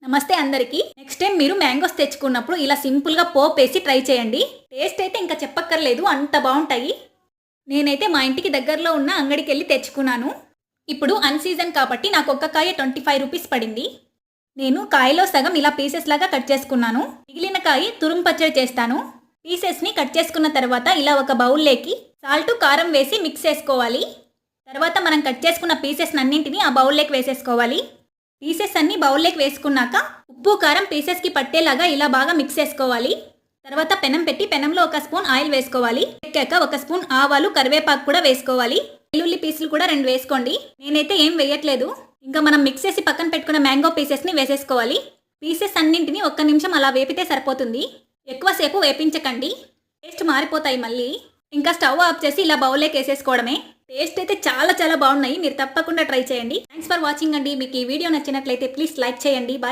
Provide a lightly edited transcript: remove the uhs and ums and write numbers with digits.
నమస్తే అందరికీ. Next time మీరు మ్యాంగోస్ తెచ్చుకున్నప్పుడు ఇలా సింపుల్గా పోపేసి ట్రై చేయండి. టేస్ట్ అయితే ఇంకా చెప్పక్కర్లేదు, అంత బాగుంటాయి. నేనైతే మా ఇంటికి దగ్గరలో ఉన్న అంగడికి వెళ్ళి తెచ్చుకున్నాను. ఇప్పుడు అన్సీజన్ కాబట్టి నాకు ఒక్క కాయ 25 రూపీస్ పడింది. నేను కాయలో సగం ఇలా పీసెస్ లాగా కట్ చేసుకున్నాను. మిగిలిన కాయ తురుము పచ్చడి చేస్తాను. పీసెస్ని కట్ చేసుకున్న తర్వాత ఇలా ఒక బౌల్లోకి సాల్ట్ కారం వేసి మిక్స్ చేసుకోవాలి. తర్వాత మనం కట్ చేసుకున్న పీసెస్ అన్నింటినీ ఆ బౌల్లోకి వేసేసుకోవాలి. పీసెస్ అన్ని బౌల్లోకి వేసుకున్నాక ఉప్పు కారం పీసెస్కి పట్టేలాగా ఇలా బాగా మిక్స్ చేసుకోవాలి. తర్వాత పెనం పెట్టి పెనంలో ఒక స్పూన్ ఆయిల్ వేసుకోవాలి. ఎక్కాక ఒక స్పూన్ ఆవాలు కరివేపాకు కూడా వేసుకోవాలి. వెల్లుల్లి పీసులు కూడా 2 వేసుకోండి. నేనైతే ఏం వేయట్లేదు. ఇంకా మనం మిక్స్ చేసి పక్కన పెట్టుకున్న మ్యాంగో పీసెస్ని వేసేసుకోవాలి. పీసెస్ అన్నింటినీ 1 నిమిషం అలా వేపితే సరిపోతుంది. ఎక్కువసేపు వేపించకండి, టేస్ట్ మారిపోతాయి మళ్ళీ. ఇంకా స్టవ్ ఆఫ్ చేసి ఇలా బౌల్లోకి వేసేసుకోవడమే. టేస్ట్ అయితే చాలా బాగున్నాయి. మీరు తప్పకుండా ట్రై చేయండి. థ్యాంక్స్ ఫర్ వాచింగ్ అండి. మీకు ఈ వీడియో నచ్చినట్లయితే ప్లీజ్ లైక్ చేయండి. బాయ్.